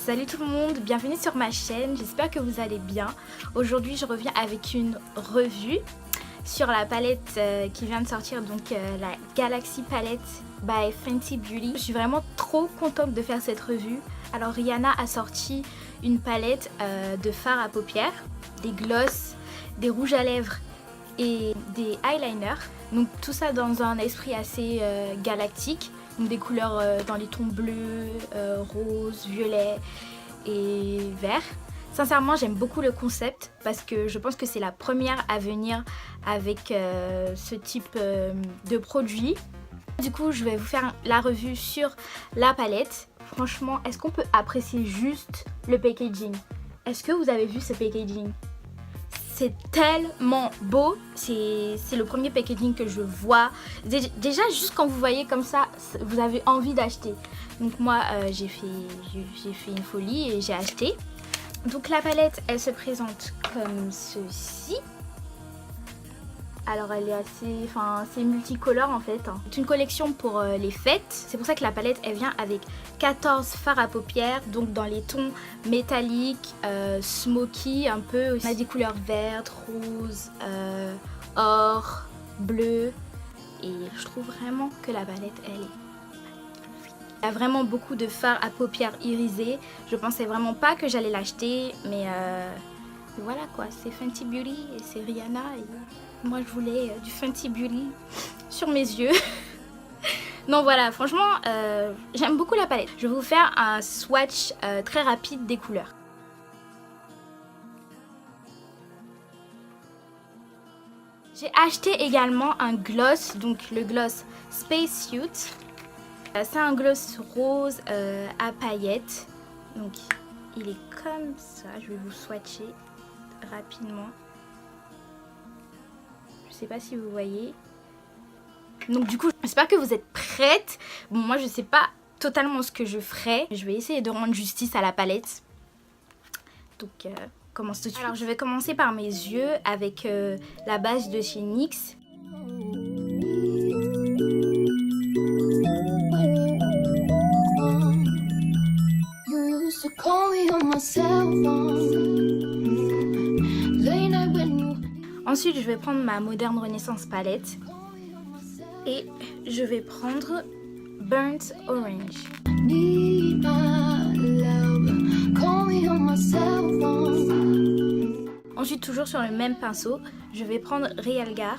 Salut tout le monde, bienvenue sur ma chaîne, j'espère que vous allez bien. Aujourd'hui je reviens avec une revue sur la palette qui vient de sortir, donc la Galaxy Palette by Fenty Beauty. Je suis vraiment trop contente de faire cette revue. Alors Rihanna a sorti une palette de fards à paupières, des glosses, des rouges à lèvres et des eyeliners. Donc tout ça dans un esprit assez galactique. Donc des couleurs dans les tons bleus, rose, violet et vert. Sincèrement, j'aime beaucoup le concept parce que je pense que c'est la première à venir avec ce type de produit. Du coup, je vais vous faire la revue sur la palette. Franchement, est-ce qu'on peut apprécier juste le packaging? Est-ce que vous avez vu ce packaging? C'est tellement beau, c'est le premier packaging que je vois. Déjà, juste quand vous voyez comme ça, vous avez envie d'acheter. Donc moi, j'ai fait une folie et j'ai acheté. Donc la palette, elle se présente comme ceci. Alors elle est assez, c'est multicolore en fait. C'est une collection pour les fêtes. C'est pour ça que la palette, elle vient avec 14 fards à paupières. Donc dans les tons métalliques, smoky un peu. On a des couleurs vertes, roses, or, bleu. Et je trouve vraiment que la palette, elle est... Il y a vraiment beaucoup de fards à paupières irisés. Je pensais vraiment pas que j'allais l'acheter. Mais voilà quoi, c'est Fenty Beauty et c'est Rihanna. Et... moi je voulais du Fenty Beauty sur mes yeux. Non voilà, franchement j'aime beaucoup la palette. Je vais vous faire un swatch très rapide des couleurs. J'ai acheté également un gloss, donc le gloss Spacesuit. C'est un gloss rose à paillettes. Donc il est comme ça, je vais vous swatcher rapidement. Je sais pas si vous voyez. Donc du coup, j'espère que vous êtes prêtes. Bon, moi je sais pas totalement ce que je ferai. Je vais essayer de rendre justice à la palette. Donc commence tout de suite. Alors je vais commencer par mes yeux avec la base de chez NYX. Ensuite, je vais prendre ma Modern Renaissance palette et je vais prendre Burnt Orange. Ensuite, toujours sur le même pinceau, je vais prendre Realgar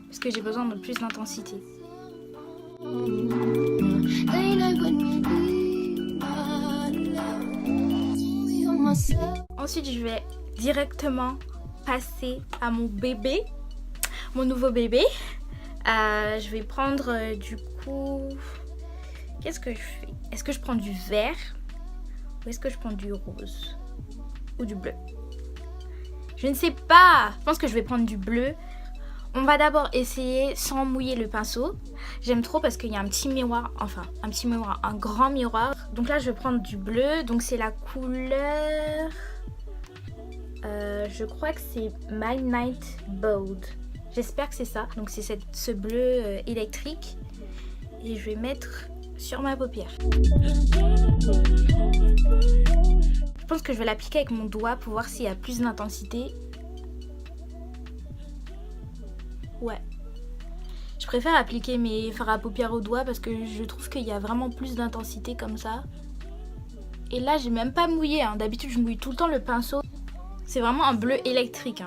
parce que j'ai besoin de plus d'intensité. Ensuite, je vais directement passer à mon bébé, mon nouveau bébé. Je vais prendre du coup, qu'est-ce que je fais? Est-ce que je prends du vert ou est-ce que je prends du rose ou du bleu? Je ne sais pas. Je pense que je vais prendre du bleu. On va d'abord essayer sans mouiller le pinceau. J'aime trop parce qu'il y a un petit miroir, un grand miroir. Donc là je vais prendre du bleu. Donc c'est la couleur... je crois que c'est Midnight Bold. J'espère que c'est ça. Donc c'est ce bleu électrique. Et je vais mettre sur ma paupière. Je pense que je vais l'appliquer avec mon doigt pour voir s'il y a plus d'intensité. Ouais. Je préfère appliquer mes fards à paupières au doigt parce que je trouve qu'il y a vraiment plus d'intensité comme ça. Et là j'ai même pas mouillé. D'habitude je mouille tout le temps le pinceau. C'est vraiment un bleu électrique.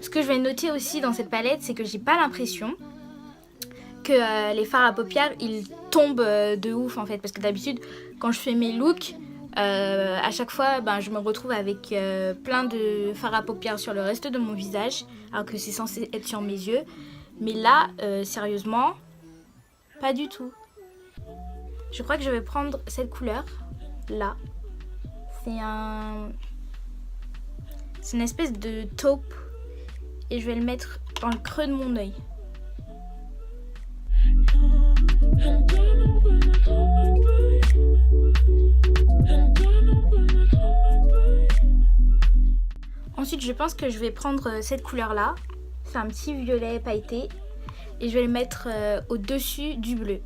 Ce que je vais noter aussi dans cette palette, c'est que j'ai pas l'impression que les fards à paupières ils tombent de ouf en fait. Parce que d'habitude, quand je fais mes looks, à chaque fois je me retrouve avec plein de fards à paupières sur le reste de mon visage, alors que c'est censé être sur mes yeux. Mais là, sérieusement, pas du tout. Je crois que je vais prendre cette couleur là. C'est une espèce de taupe et je vais le mettre dans le creux de mon œil. Ensuite, je pense que je vais prendre cette couleur là. C'est un petit violet pailleté. Et je vais le mettre au-dessus du bleu.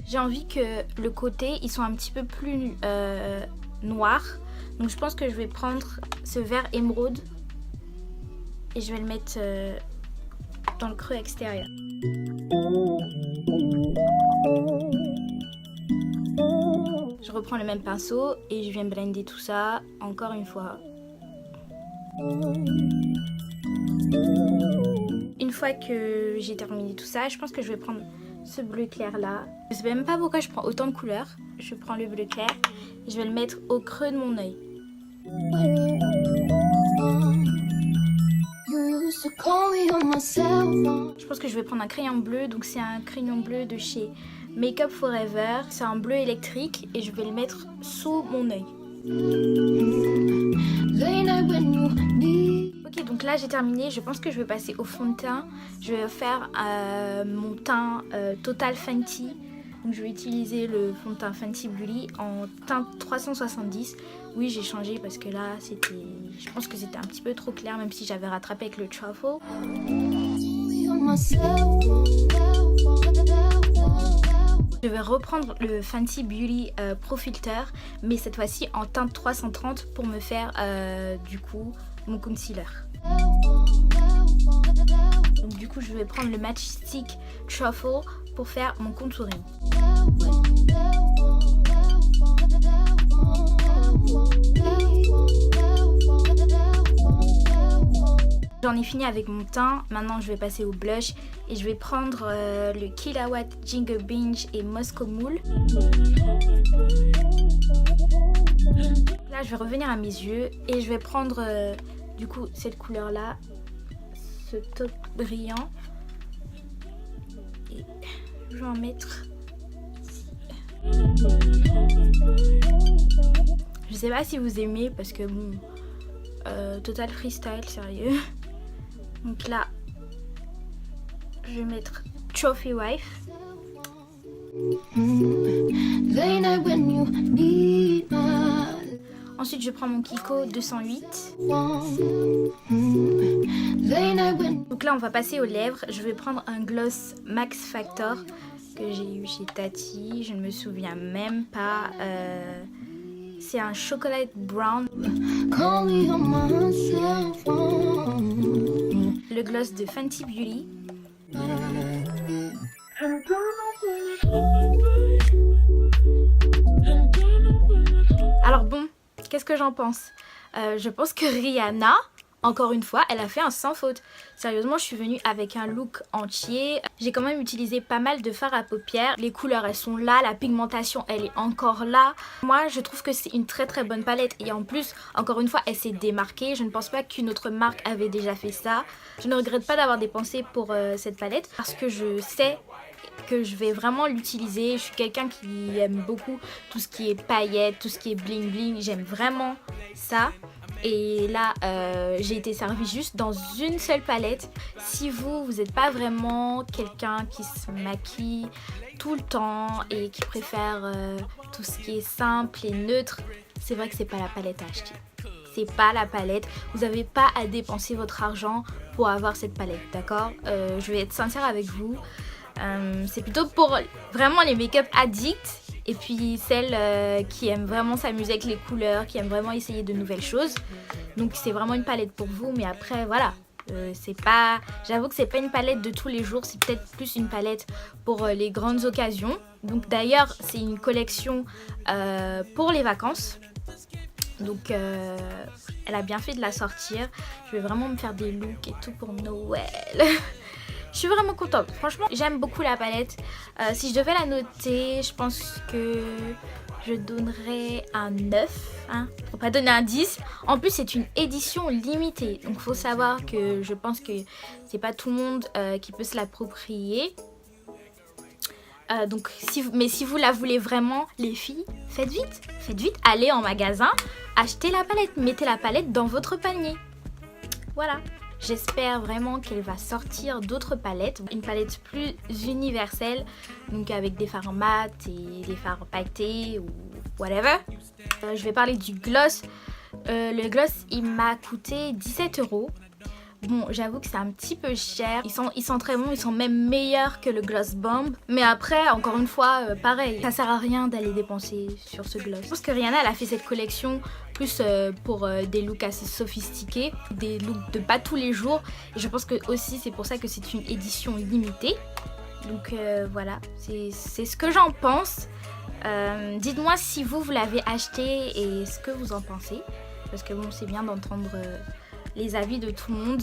J'ai envie que le côté, ils sont un petit peu plus noirs. Donc je pense que je vais prendre ce vert émeraude et je vais le mettre dans le creux extérieur. Je reprends le même pinceau et je viens blender tout ça encore une fois. Une fois que j'ai terminé tout ça, je pense que je vais prendre ce bleu clair là. Je sais même pas pourquoi je prends autant de couleurs. Je prends le bleu clair et je vais le mettre au creux de mon œil. Je pense que je vais prendre un crayon bleu. Donc c'est un crayon bleu de chez Make Up For Ever. C'est un bleu électrique et je vais le mettre sous mon œil. Ok, donc là j'ai terminé. Je pense que je vais passer au fond de teint. Je vais faire mon teint Total Fenty. Donc je vais utiliser le fond de teint Fenty Beauty en teinte 370. Oui, j'ai changé parce que là je pense que c'était un petit peu trop clair, même si j'avais rattrapé avec le truffle. Je vais reprendre le Fenty Beauty Pro Filter, mais cette fois-ci en teinte 330 pour me faire du coup mon concealer. Donc du coup je vais prendre le Match Stick Truffle pour faire mon contouring. J'en ai fini avec mon teint, maintenant je vais passer au blush et je vais prendre le Killawatt Ginger Binge et Moscow Mule. Là je vais revenir à mes yeux et je vais prendre du coup cette couleur là, ce taupe brillant, et je vais en mettre ici. Je sais pas si vous aimez parce que bon, total freestyle sérieux. Donc là, je vais mettre Trophy Wife. Ensuite, je prends mon Kiko 208. Donc là, on va passer aux lèvres. Je vais prendre un gloss Max Factor que j'ai eu chez Tati. Je ne me souviens même pas. C'est un chocolate brown. Le gloss de Fenty Beauty. Alors bon, qu'est-ce que j'en pense? Je pense que Rihanna, encore une fois, elle a fait un sans faute. Sérieusement, je suis venue avec un look entier. J'ai quand même utilisé pas mal de fard à paupières. Les couleurs, elles sont là. La pigmentation, elle est encore là. Moi, je trouve que c'est une très très bonne palette. Et en plus, encore une fois, elle s'est démarquée. Je ne pense pas qu'une autre marque avait déjà fait ça. Je ne regrette pas d'avoir dépensé pour cette palette parce que je sais que je vais vraiment l'utiliser. Je suis quelqu'un qui aime beaucoup tout ce qui est paillettes, tout ce qui est bling bling. J'aime vraiment ça. Et là, j'ai été servie juste dans une seule palette. Si vous n'êtes pas vraiment quelqu'un qui se maquille tout le temps et qui préfère tout ce qui est simple et neutre, c'est vrai que c'est pas la palette à acheter. C'est pas la palette. Vous n'avez pas à dépenser votre argent pour avoir cette palette, d'accord? Je vais être sincère avec vous. C'est plutôt pour vraiment les make-up addicts. Et puis celles qui aiment vraiment s'amuser avec les couleurs, qui aiment vraiment essayer de nouvelles choses. Donc c'est vraiment une palette pour vous. Mais après voilà, j'avoue que c'est pas une palette de tous les jours. C'est peut-être plus une palette pour les grandes occasions. Donc d'ailleurs c'est une collection pour les vacances. Donc elle a bien fait de la sortir. Je vais vraiment me faire des looks et tout pour Noël. Je suis vraiment contente. Franchement, j'aime beaucoup la palette. Si je devais la noter, je pense que je donnerais un 9. Hein, pour pas donner un 10. En plus, c'est une édition limitée. Donc, il faut savoir que je pense que c'est pas tout le monde qui peut se l'approprier. Mais si vous la voulez vraiment, les filles, faites vite, allez en magasin, achetez la palette, mettez la palette dans votre panier. Voilà. J'espère vraiment qu'elle va sortir d'autres palettes, une palette plus universelle, donc avec des fards mat et des fards pailletés ou whatever. Je vais parler du gloss. Le gloss, il m'a coûté 17 €. Bon, j'avoue que c'est un petit peu cher. Ils sont très bons, ils sont même meilleurs que le Gloss Bomb. Mais après, encore une fois, pareil, ça sert à rien d'aller dépenser sur ce gloss. Je pense que Rihanna, elle a fait cette collection plus pour des looks assez sophistiqués, des looks de pas tous les jours. Et je pense que aussi c'est pour ça que c'est une édition limitée. Donc voilà, c'est ce que j'en pense. Dites-moi si vous l'avez acheté et ce que vous en pensez. Parce que bon, c'est bien d'entendre les avis de tout le monde.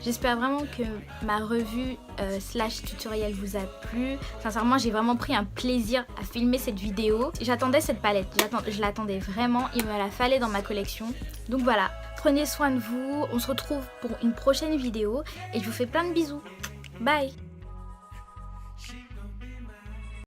J'espère vraiment que ma revue slash tutoriel vous a plu. Sincèrement, j'ai vraiment pris un plaisir à filmer cette vidéo. J'attendais cette palette, je l'attendais vraiment, il me la fallait dans ma collection. Donc voilà, prenez soin de vous, on se retrouve pour une prochaine vidéo et je vous fais plein de bisous. Bye!